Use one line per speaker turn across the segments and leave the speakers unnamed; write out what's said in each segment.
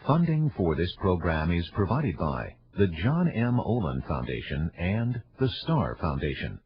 Funding for this program is provided by the John M. Olin Foundation and the Star Foundation.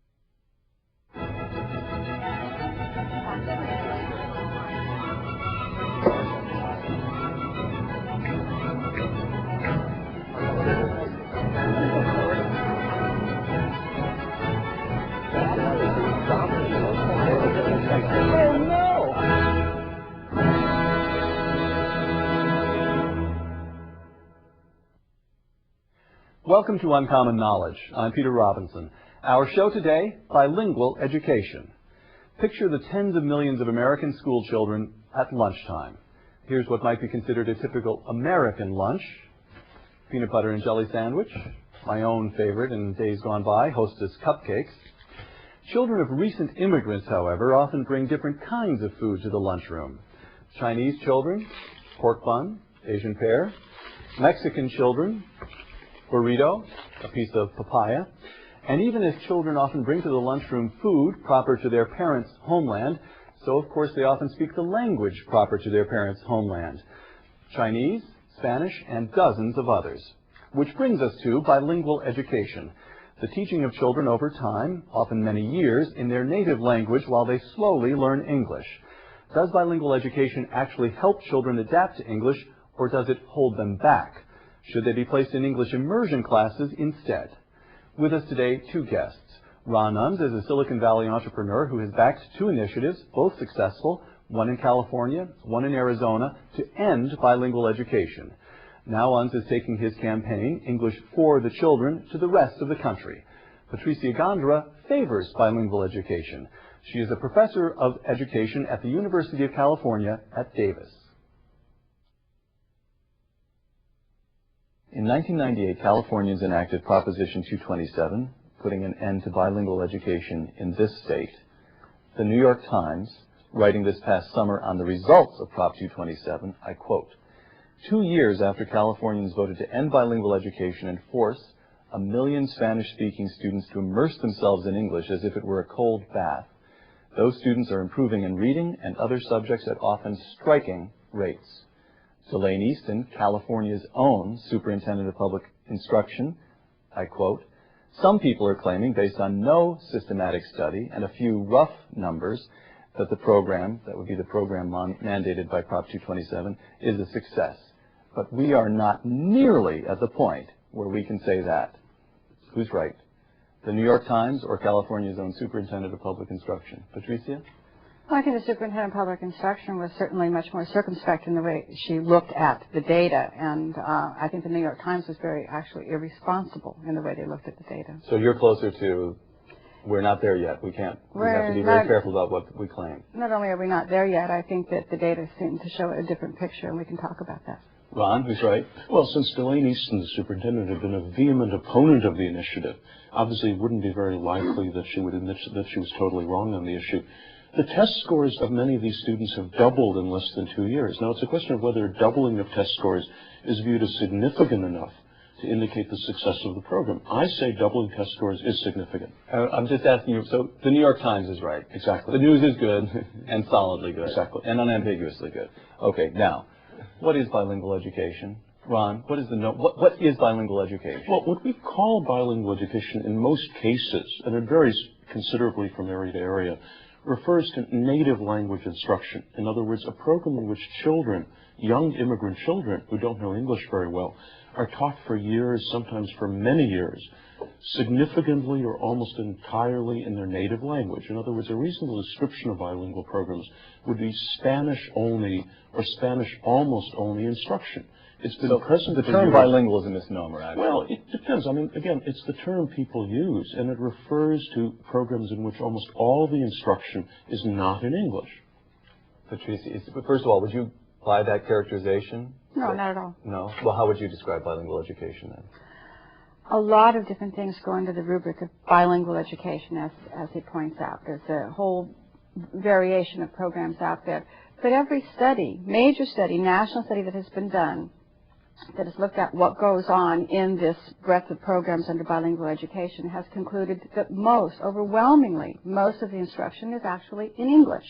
Welcome to Uncommon Knowledge. I'm Peter Robinson. Our show today, Bilingual Education. Picture the tens of millions of American school children at lunchtime. Here's what might be considered a typical American lunch. Peanut butter and jelly sandwich, my own favorite in days gone by, Hostess cupcakes. Children of recent immigrants, however, often bring different kinds of food to the lunchroom. Chinese children, pork bun, Asian pear. Mexican children, burrito, a piece of papaya. And even as children often bring to the lunchroom food proper to their parents' homeland, so of course they often speak the language proper to their parents' homeland. Chinese, Spanish, and dozens of others. Which brings us to bilingual education, the teaching of children over time, often many years, in their native language while they slowly learn English. Does bilingual education actually help children adapt to English, or does it hold them back? Should they be placed in English immersion classes instead? With us today, two guests. Ron Unz is a Silicon Valley entrepreneur who has backed two initiatives, both successful, one in California, one in Arizona, to end bilingual education. Now Unz is taking his campaign, English for the Children, to the rest of the country. Patricia Gondra favors bilingual education. She is a professor of education at the University of California at Davis. In 1998, Californians enacted Proposition 227, putting an end to bilingual education in this state. The New York Times, writing this past summer on the results of Prop 227, I quote, 2 years after Californians voted to end bilingual education and force 1 million Spanish-speaking students to immerse themselves in English as if it were a cold bath, those students are improving in reading and other subjects at often striking rates. Delane Easton, California's own superintendent of public instruction, I quote, some people are claiming, based on no systematic study and a few rough numbers, that the program, that would be the program mandated by Prop 227, is a success. But we are not nearly at the point where we can say that. Who's right? The New York Times or California's own superintendent of public instruction? Patricia?
Well, I think the superintendent of public instruction was certainly much more circumspect in the way she looked at the data, and I think the New York Times was very actually irresponsible in the way they looked at the data.
So you're closer to, we're not there yet. We have to be very careful about what we claim.
Not only are we not there yet, I think that the data seem to show a different picture, and we can talk about that.
Ron, who's right?
Well, since Delane Easton, the superintendent, had been a vehement opponent of the initiative, obviously it wouldn't be very likely that she would admit that she was totally wrong on the issue. The test scores of many of these students have doubled in less than 2 years. Now, it's a question of whether a doubling of test scores is viewed as significant enough to indicate the success of the program. I say doubling test scores is significant.
I'm just asking you, so the New York Times is right.
Exactly.
The news is good and solidly good.
Exactly.
And unambiguously good. Okay, now, what is bilingual education? Ron, what is bilingual education?
Well, what we call bilingual education in most cases, and it varies considerably from area to area, refers to native language instruction. In other words, a program in which children, young immigrant children who don't know English very well, are taught for years, sometimes for many years, significantly or almost entirely in their native language. In other words, a reasonable description of bilingual programs would be Spanish-only or Spanish-almost-only instruction. It's been present.
The term bilingual is a misnomer, actually.
Well, it depends. I mean, again, it's the term people use, and it refers to programs in which almost all the instruction is not in English.
Patricia, first of all, would you buy that characterization?
No, not at all.
No? Well, how would you describe bilingual education then?
A lot of different things go into the rubric of bilingual education, as he points out. There's a whole variation of programs out there. But every study, major study, national study that has been done, that has looked at what goes on in this breadth of programs under bilingual education, has concluded that overwhelmingly, most of the instruction is actually in English,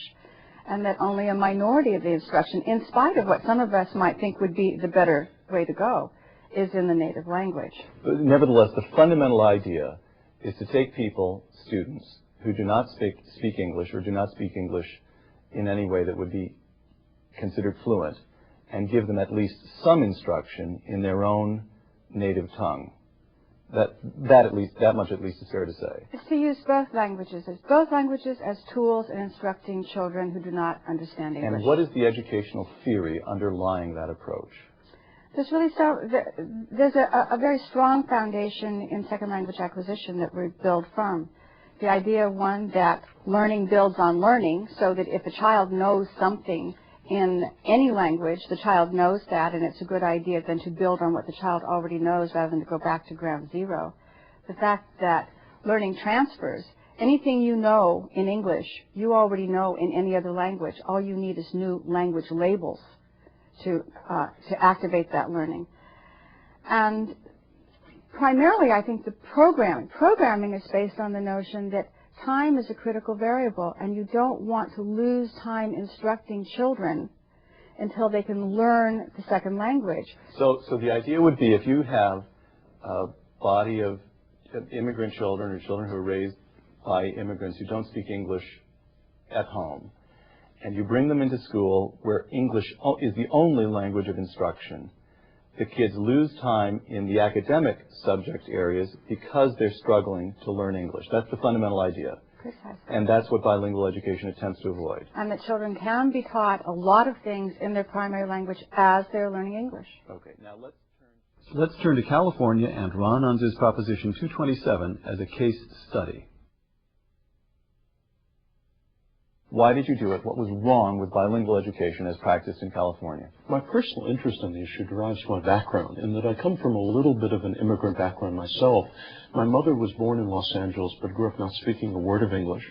and that only a minority of the instruction, in spite of what some of us might think would be the better way to go, is in the native language.
But nevertheless, the fundamental idea is to take people, students, who do not speak English or do not speak English in any way that would be considered fluent, and give them at least some instruction in their own native tongue. That much at least is fair to say.
It's to use both languages as tools in instructing children who do not understand English.
And what is the educational theory underlying that approach?
There's a very strong foundation in second language acquisition that we build from. The idea, one, that learning builds on learning, so that if a child knows something in any language, the child knows that, and it's a good idea then to build on what the child already knows rather than to go back to ground zero. The fact that learning transfers. Anything you know in English, you already know in any other language. All you need is new language labels to activate that learning. And primarily, I think the programming is based on the notion that time is a critical variable, and you don't want to lose time instructing children until they can learn the second language.
So the idea would be, if you have a body of immigrant children or children who are raised by immigrants who don't speak English at home, and you bring them into school where English is the only language of instruction, the kids lose time in the academic subject areas because they're struggling to learn English. That's the fundamental idea.
Precisely.
And that's what bilingual education attempts to avoid.
And that children can be taught a lot of things in their primary language as they're learning English.
Okay, now let's turn to California and Ron Unzer's Proposition 227 as a case study. Why did you do it? What was wrong with bilingual education as practiced in California?
My personal interest in the issue derives from my background, in that I come from a little bit of an immigrant background myself. My mother was born in Los Angeles, but grew up not speaking a word of English.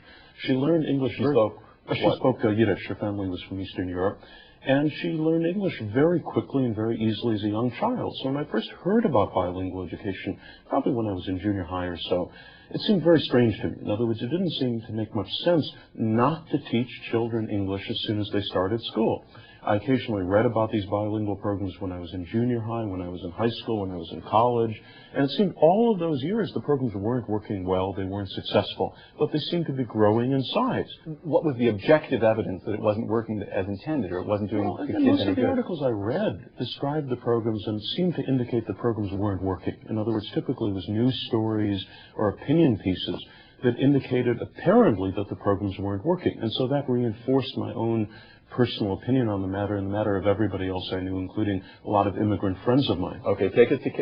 She learned English. She spoke Yiddish. Her family was from Eastern Europe. And she learned English very quickly and very easily as a young child. So when I first heard about bilingual education, probably when I was in junior high or so, it seemed very strange to me. In other words, it didn't seem to make much sense not to teach children English as soon as they started school. I occasionally read about these bilingual programs when I was in junior high, when I was in high school, when I was in college, and it seemed all of those years the programs weren't working well, they weren't successful, but they seemed to be growing in size.
What was the objective evidence that it wasn't working as intended, or it wasn't doing the kids any good?
Most of the articles I read described the programs and seemed to indicate the programs weren't working. In other words, typically it was news stories or opinion pieces that indicated apparently that the programs weren't working, and so that reinforced my own personal opinion on the matter and the matter of everybody else I knew, including a lot of immigrant friends of mine.
Okay,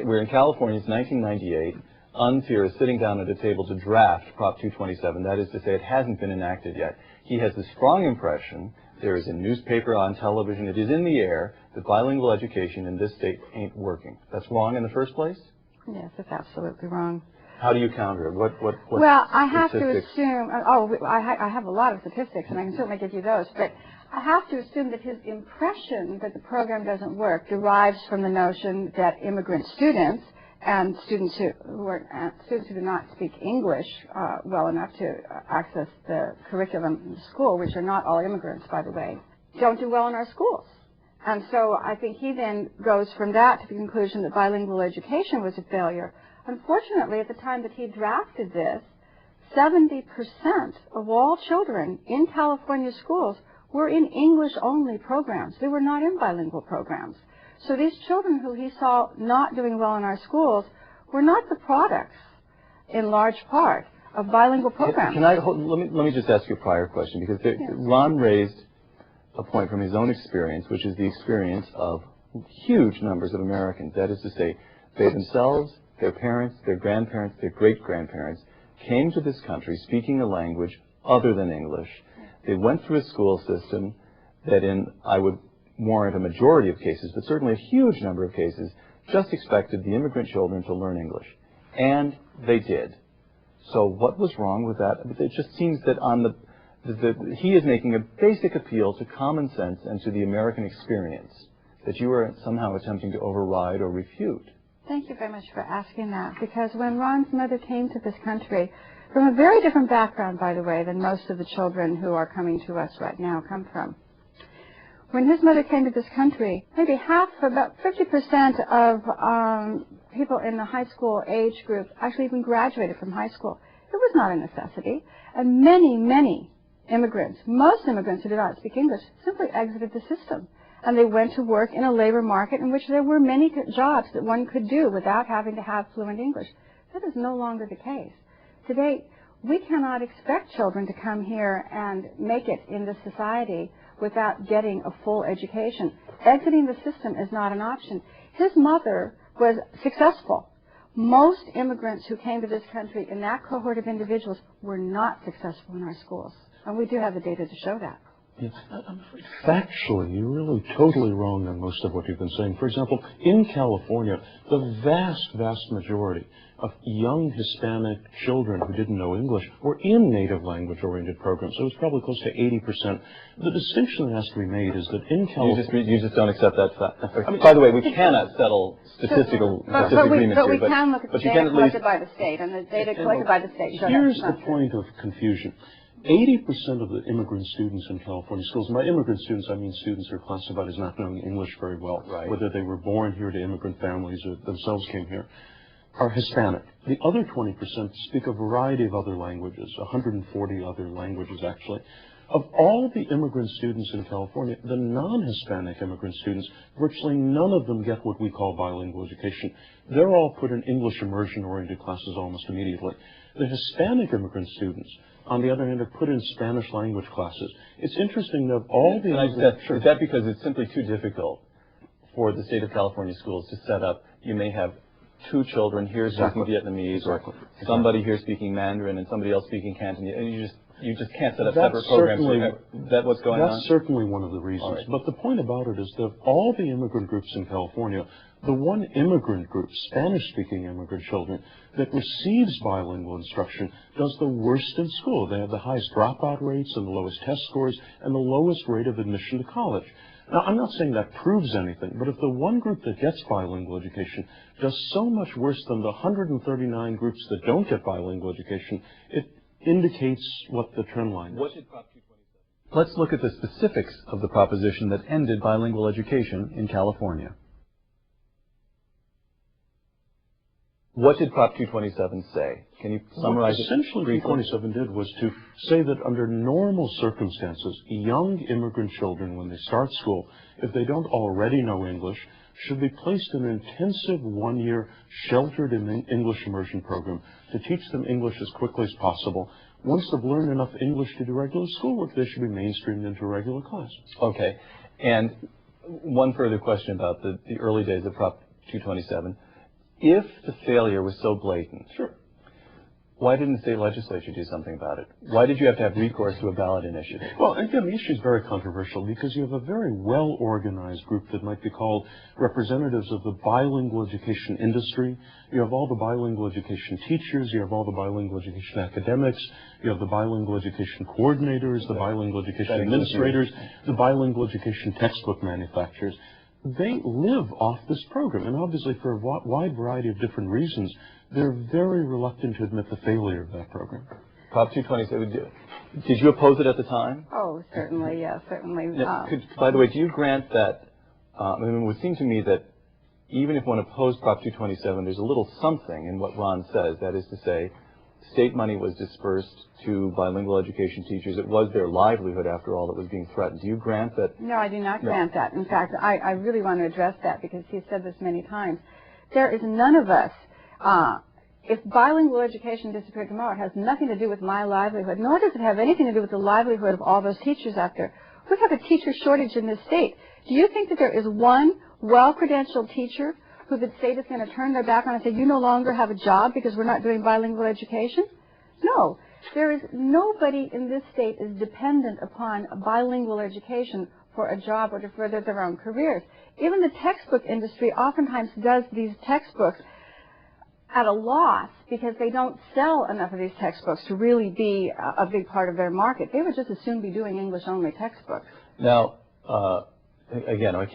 we're in California. It's 1998. Unzier is sitting down at a table to draft Prop 227. That is to say, it hasn't been enacted yet. He has the strong impression, there is in newspaper, on television, it is in the air, that bilingual education in this state ain't working. That's wrong in the first place?
Yes, it's absolutely wrong.
How do you counter it?
Well, I have to assume, I have a lot of statistics, and I can certainly give you those, but I have to assume that his impression that the program doesn't work derives from the notion that immigrant students and students who do not speak English well enough to access the curriculum in school, which are not all immigrants, by the way, don't do well in our schools. And so I think he then goes from that to the conclusion that bilingual education was a failure. Unfortunately, at the time that he drafted this, 70% of all children in California schools were in English-only programs. They were not in bilingual programs. So these children who he saw not doing well in our schools were not the products, in large part, of bilingual programs.
Let me just ask you a prior question, because Ron raised a point from his own experience, which is the experience of huge numbers of Americans. That is to say, they themselves, their parents, their grandparents, their great-grandparents came to this country speaking a language other than English. They went through a school system that I would warrant a majority of cases, but certainly a huge number of cases, just expected the immigrant children to learn English. And they did. So what was wrong with that? It just seems that he is making a basic appeal to common sense and to the American experience that you are somehow attempting to override or refute.
Thank you very much for asking that, because when Ron's mother came to this country, from a very different background, by the way, than most of the children who are coming to us right now come from, When his mother came to this country, maybe about 50% of people in the high school age group actually even graduated from high school. It was not a necessity. And many, many immigrants, most immigrants who did not speak English, simply exited the system. And they went to work in a labor market in which there were many jobs that one could do without having to have fluent English. That is no longer the case. Today, we cannot expect children to come here and make it in this society without getting a full education. Exiting the system is not an option. His mother was successful. Most immigrants who came to this country in that cohort of individuals were not successful in our schools. And we do have the data to show that.
Yeah, I'm afraid factually, you're really totally wrong on most of what you've been saying. For example, in California, the vast, vast majority of young Hispanic children who didn't know English were in native language-oriented programs. So it was probably close to 80%. The distinction that has to be made is that in California...
You just don't accept that fact. I mean, by the way, we cannot settle statistical agreements
but we
here.
can look at the data collected by the state, and the data collected by the state show
Here's
that's
the
not
point of confusion. 80% of the immigrant students in California schools, and by immigrant students I mean students who are classified as not knowing English very well,
right,
whether they were born here to immigrant families or themselves came here, are Hispanic. The other 20% speak a variety of other languages, 140 other languages actually. Of all the immigrant students in California, the non-Hispanic immigrant students, virtually none of them get what we call bilingual education. They're all put in English immersion-oriented classes almost immediately. The Hispanic immigrant students, on the other hand, are put in Spanish language classes. It's interesting that all the...
Is that because it's simply too difficult for the state of California schools to set up? You may have two children here speaking Vietnamese, or somebody here speaking Mandarin and somebody else speaking Cantonese, and you just can't set up separate programs. Is that what's going on?
That's certainly one of the reasons. Right. But the point about it is that all the immigrant groups in California, the one immigrant group, Spanish-speaking immigrant children, that receives bilingual instruction does the worst in school. They have the highest dropout rates and the lowest test scores and the lowest rate of admission to college. Now, I'm not saying that proves anything, but if the one group that gets bilingual education does so much worse than the 139 groups that don't get bilingual education, it indicates what the trend line is.
What did Prop 227? Let's look at the specifics of the proposition that ended bilingual education in California. What did Prop 227 say? Can you summarize it?
Essentially, what 227 did was to say that under normal circumstances, young immigrant children, when they start school, if they don't already know English, should be placed in an intensive one-year sheltered English immersion program to teach them English as quickly as possible. Once they've learned enough English to do regular schoolwork, they should be mainstreamed into a regular class.
Okay. And one further question about the early days of Prop 227. If the failure was so blatant,
sure,
why didn't the state legislature do something about it? Why did you have to have recourse to a ballot initiative?
Well, again, the issue is very controversial because you have a very well-organized group that might be called representatives of the bilingual education industry. You have all the bilingual education teachers. You have all the bilingual education academics. You have the bilingual education coordinators, the bilingual education administrators, the bilingual education textbook manufacturers. They live off this program, and obviously for a wide variety of different reasons, they're very reluctant to admit the failure of that program.
Prop 227, did you oppose it at the time?
Oh, certainly, yes, certainly.
By the way, do you grant that, I mean, it would seem to me that even if one opposed Prop 227, there's a little something in what Ron says, that is to say, state money was dispersed to bilingual education teachers. It was their livelihood, after all, that was being threatened. Do you grant that?
No, I do not grant that. In fact, I really want to address that because he's said this many times. There is none of us, if bilingual education disappeared tomorrow, it has nothing to do with my livelihood, nor does it have anything to do with the livelihood of all those teachers out there. We have a teacher shortage in this state. Do you think that there is one well-credentialed teacher who the state is going to turn their back on and say, you no longer have a job because we're not doing bilingual education? No. There is nobody in this state is dependent upon a bilingual education for a job or to further their own careers. Even the textbook industry oftentimes does these textbooks at a loss because they don't sell enough of these textbooks to really be a big part of their market. They would just as soon be doing English-only textbooks.
Now, again, I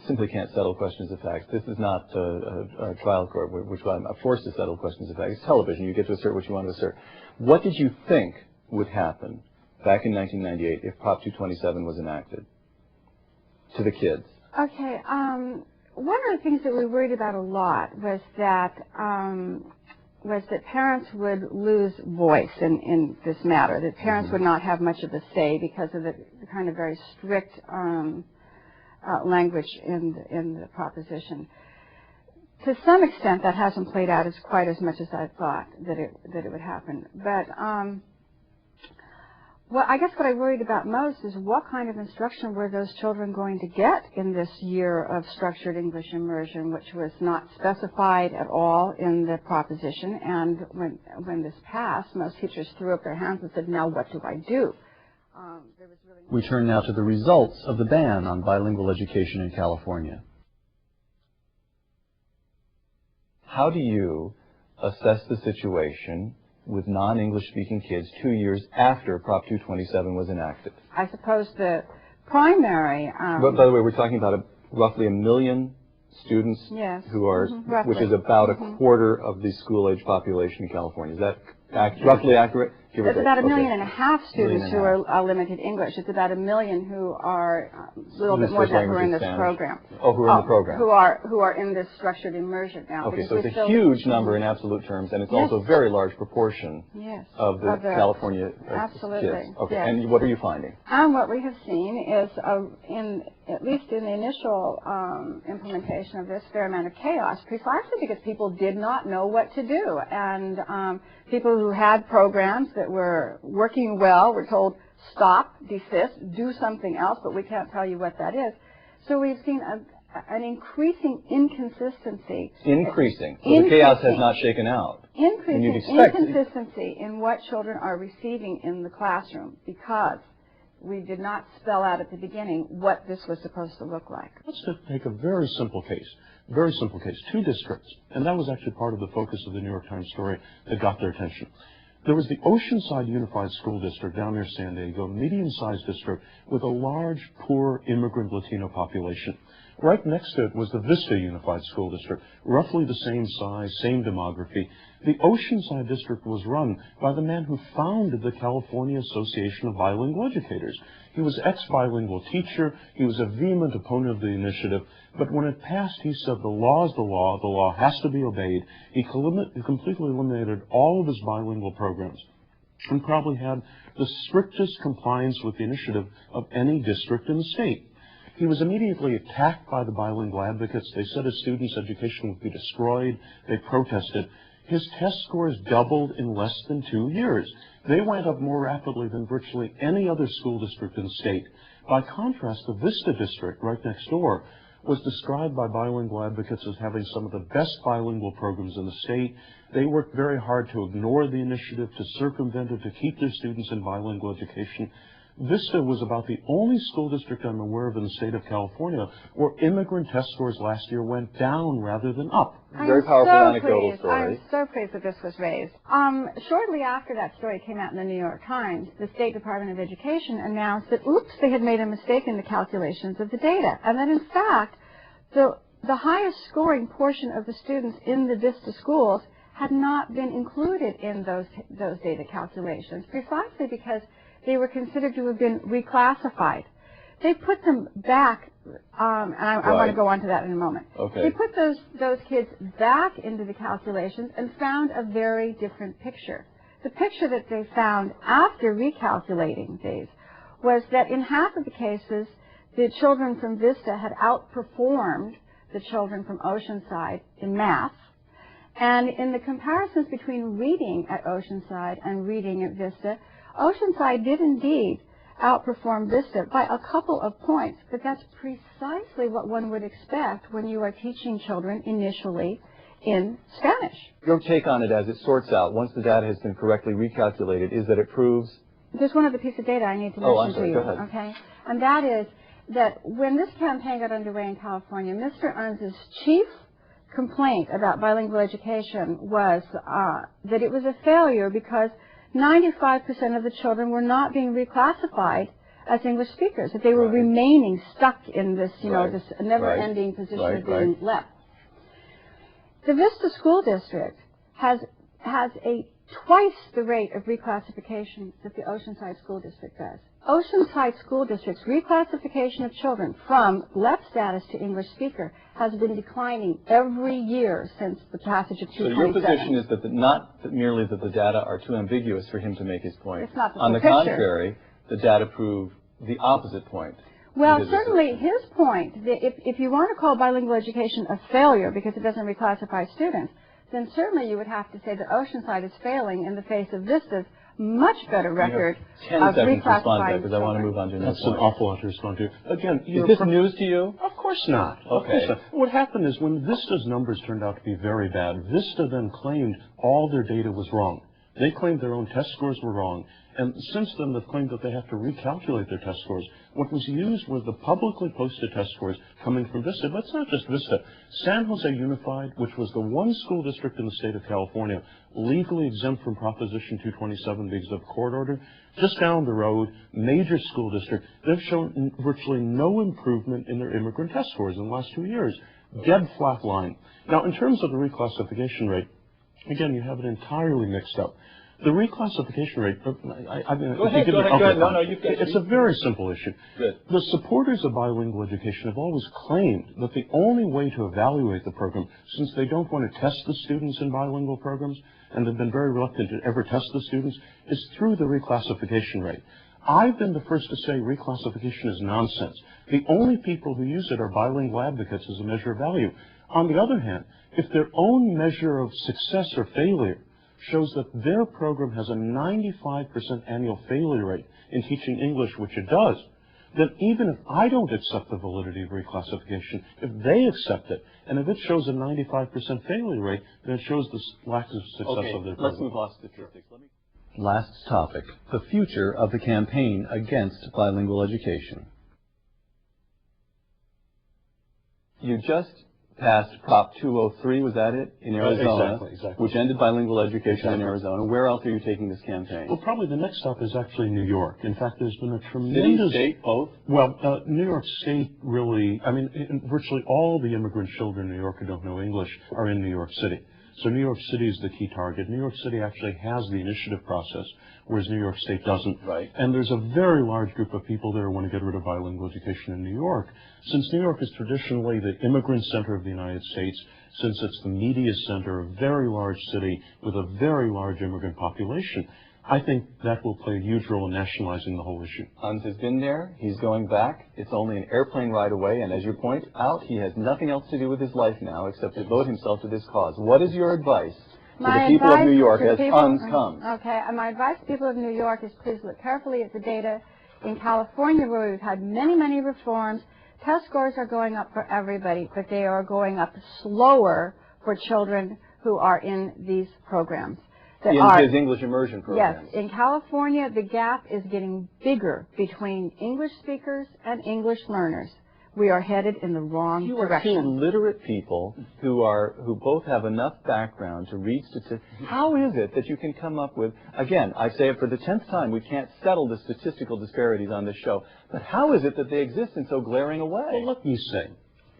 simply can't settle questions of fact. This is not a trial court, which I'm forced to settle questions of fact. It's television. You get to assert what you want to assert. What did you think would happen back in 1998 if Prop 227 was enacted? to the kids?
Okay. One of the things that we worried about a lot was that parents would lose voice in this matter, that parents would not have much of a say because of the kind of very strict language in the proposition. To some extent, that hasn't played out as quite as much as I thought that it would happen. But well, I guess what I worried about most is what kind of instruction were those children going to get in this year of structured English immersion, which was not specified at all in the proposition. And when this passed, most teachers threw up their hands and said, "Now what do I do?"
We turn now to the results of the ban on bilingual education in California. How do you assess the situation with non-English speaking kids 2 years after Prop 227 was enacted?
I suppose the primary...
But by the way, we're talking about roughly 1 million students who are, which is about a quarter of the school-age population in California. Is that roughly accurate?
It's about 1.5 million students who are limited English. It's about 1 million who are a little bit more than that who are in this program.
Oh, who are in the program.
Who are in this structured immersion now.
Okay, so it's a huge number in absolute terms, and it's also a very large proportion of the California kids. Okay, and what are you finding?
What we have seen is, at least in the initial implementation of this, fair amount of chaos, precisely because people did not know what to do. And people who had programs that were working well were told, stop, desist, do something else, but we can't tell you what that is. So we've seen an increasing inconsistency.
Increasing. So the chaos has not shaken out.
Increasing inconsistency in what children are receiving in the classroom because we did not spell out at the beginning what this was supposed to look like.
Let's take a very simple case. Very simple case. 2 districts. And that was actually part of the focus of the New York Times story that got their attention. There was the Oceanside Unified School District down near San Diego, medium-sized district with a large, poor immigrant Latino population. Right next to it was the Vista Unified School District, roughly the same size, same demography. The Oceanside District was run by the man who founded the California Association of Bilingual Educators. He was an ex-bilingual teacher. He was a vehement opponent of the initiative. But when it passed, he said the law is the law has to be obeyed. He completely eliminated all of his bilingual programs and probably had the strictest compliance with the initiative of any district in the state. He was immediately attacked by the bilingual advocates. They said his students' education would be destroyed. They protested. His test scores doubled in less than 2 years. They went up more rapidly than virtually any other school district in the state. By contrast, the Vista district right next door was described by bilingual advocates as having some of the best bilingual programs in the state. They worked very hard to ignore the initiative, to circumvent it, to keep their students in bilingual education. Vista was about the only school district I'm aware of in the state of California where immigrant test scores last year went down rather than up.
Very powerful anecdotal story.
I'm so pleased that this was raised. Shortly after that story came out in the New York Times, the State Department of Education announced that, oops, they had made a mistake in the calculations of the data, and that in fact, the highest scoring portion of the students in the Vista schools had not been included in those data calculations, precisely because they were considered to have been reclassified. They put them back, and I want to go on to that in a moment.
Okay.
They put those kids back into the calculations and found a very different picture. The picture that they found after recalculating these was that in half of the cases, the children from Vista had outperformed the children from Oceanside in math. And in the comparisons between reading at Oceanside and reading at Vista, Oceanside did indeed outperform Vista by a couple of points, but that's precisely what one would expect when you are teaching children initially in Spanish.
Your take on it as it sorts out, once the data has been correctly recalculated, is that it proves...
There's one other piece of data I need to mention to you.
Go ahead. Okay?
And that is that when this campaign got underway in California, Mr. Unz's chief complaint about bilingual education was that it was a failure because 95% of the children were not being reclassified as English speakers, that they were remaining stuck in this, this never-ending position of being left. The Vista School District has twice the rate of reclassification that the Oceanside School District does. Oceanside School District's reclassification of children from left status to English speaker has been declining every year since the passage of 227.
So your position is that not that merely that the data are too ambiguous for him to make his point.
It's not the
On the
picture.
contrary, the data prove the opposite point.
Well, certainly his point, if you want to call bilingual education a failure because it doesn't reclassify students, then certainly you would have to say that Oceanside is failing in the face of Vista's much better record of
10 seconds to respond to that
reclassifying
because I want to move on to another
That's an
point.
awful lot to respond to. Again,
Is this news to you?
Of course not. Of
Okay.
course not. What happened is when Vista's numbers turned out to be very bad, Vista then claimed all their data was wrong. They claimed their own test scores were wrong. And since then, they've claimed that they have to recalculate their test scores. What was used was the publicly posted test scores coming from Vista. But it's not just Vista. San Jose Unified, which was the one school district in the state of California legally exempt from Proposition 227 because of court order, just down the road, major school district, they've shown virtually no improvement in their immigrant test scores in the last 2 years. Dead flat line. Now, in terms of the reclassification rate, again, you have it entirely mixed up. The reclassification rate,
Go ahead. No, you've got
it's a very simple issue.
Good.
The supporters of bilingual education have always claimed that the only way to evaluate the program, since they don't want to test the students in bilingual programs, and they've been very reluctant to ever test the students, is through the reclassification rate. I've been the first to say reclassification is nonsense. The only people who use it are bilingual advocates as a measure of value. On the other hand, if their own measure of success or failure shows that their program has a 95% annual failure rate in teaching English, which it does, then even if I don't accept the validity of reclassification, if they accept it, and if it shows a 95% failure rate, then it shows the lack of success of their program.
Let's move on to statistics. Last topic, the future of the campaign against bilingual education. You just passed Prop 203, was that it, in Arizona,
Exactly.
which ended bilingual education in Arizona. Where else are you taking this campaign?
Well, probably the next stop is actually New York. In fact, there's been a tremendous...
City, state, both?
Well, New York State really, virtually all the immigrant children in New York who don't know English are in New York City. So New York City is the key target. New York City actually has the initiative process, whereas New York State doesn't.
Right.
And there's a very large group of people there who want to get rid of bilingual education in New York. Since New York is traditionally the immigrant center of the United States, since it's the media center, a very large city with a very large immigrant population, I think that will play a huge role in nationalizing the whole issue.
Hans has been there. He's going back. It's only an airplane ride away. And as you point out, he has nothing else to do with his life now except to devote himself to this cause. What is your advice to the people of New York as Hans comes?
Okay. My advice to people of New York is please look carefully at the data. In California, where we've had many, many reforms, test scores are going up for everybody, but they are going up slower for children who are in these programs.
In his English immersion program.
Yes. In California, the gap is getting bigger between English speakers and English learners. We are headed in the wrong direction.
You are two literate people who both have enough background to read statistics. How is it that you can come up with, again, I say it for the 10th time, we can't settle the statistical disparities on this show, but how is it that they exist in so glaring a way?
Well, let me say,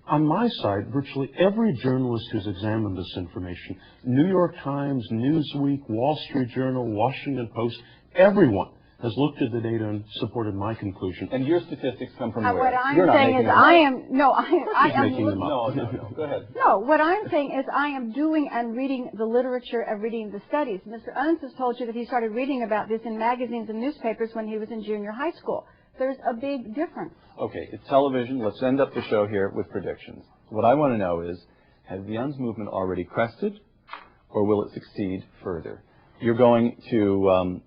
on my side, virtually every journalist who's examined this information, New York Times, Newsweek, Wall Street Journal, Washington Post, everyone has looked at the data and supported my conclusion.
And your statistics come from where?
What I'm
You're not
saying
making
is
them
I
up.
am, no, I am,
making them up.
No. Go ahead.
no, what I'm saying is I am doing and reading the literature and reading the studies. Mr. Owens has told you that he started reading about this in magazines and newspapers when he was in junior high school. There's a big difference.
Okay, it's television. Let's end up the show here with predictions. What I want to know is, has the UNS movement already crested, or will it succeed further? You're going to,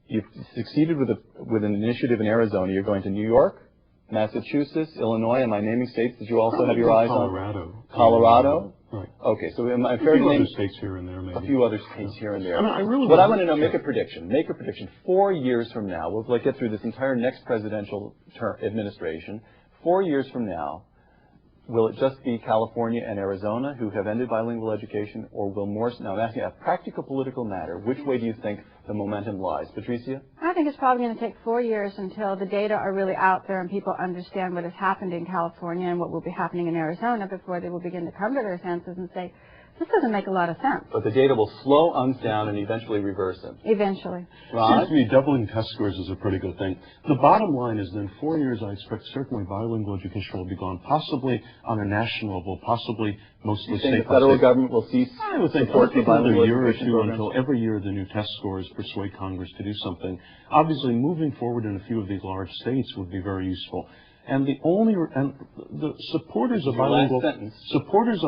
you've succeeded with an initiative in Arizona. You're going to New York, Massachusetts, Illinois. Am I naming states that you also have your eyes
Colorado.
on? Colorado.
Right.
Okay, so am I
A
fair to
few
name
other states here and there, maybe.
a few other states here and there?
I really
What I want to know, make a prediction. Make a prediction. 4 years from now, we'll get through this entire next presidential administration. 4 years from now, will it just be California and Arizona who have ended bilingual education, or will more? Now, I'm asking a practical political matter. Which way do you think the momentum lies? Patricia?
I think it's probably going to take 4 years until the data are really out there and people understand what has happened in California and what will be happening in Arizona before they will begin to come to their senses and say, This doesn't make a lot of sense.
But the data will slow uns down and eventually reverse it.
Eventually.
Ron?
Seems to me doubling test scores is a pretty good thing. The bottom line is that in 4 years, I expect certainly bilingual education will be gone, possibly on a national level, possibly mostly
You
state
think the
by
federal
state.
government will cease
I would think
support for
another
bilingual
year or
education
two
programs?
until every year the new test scores persuade Congress to do something. Obviously, moving forward in a few of these large states would be very useful. And the supporters of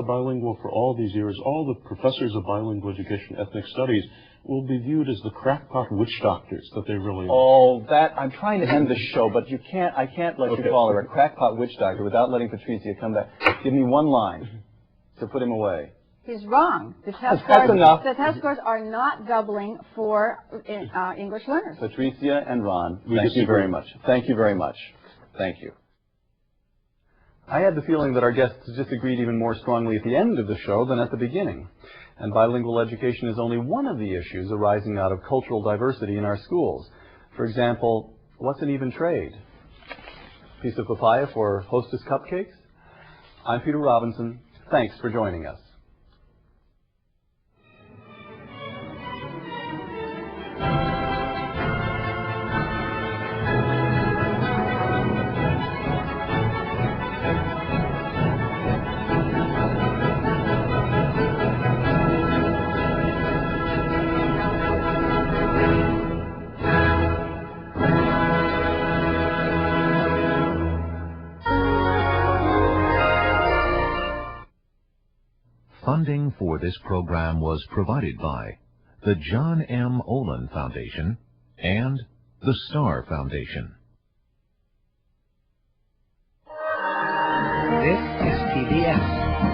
bilingual for all these years, all the professors of bilingual education, ethnic studies, will be viewed as the crackpot witch doctors that they really are.
Oh, that I'm trying to end the show, but I can't let you call her a crackpot witch doctor without letting Patricia come back. Give me one line to put him away.
He's wrong. The test scores are not doubling for English learners.
Patricia and Ron, thank you very much. Thank you very much. Thank you. I had the feeling that our guests disagreed even more strongly at the end of the show than at the beginning. And bilingual education is only one of the issues arising out of cultural diversity in our schools. For example, what's an even trade? Piece of papaya for Hostess cupcakes? I'm Peter Robinson. Thanks for joining us.
Funding for this program was provided by the John M. Olin Foundation and the Star Foundation.
This is PBS.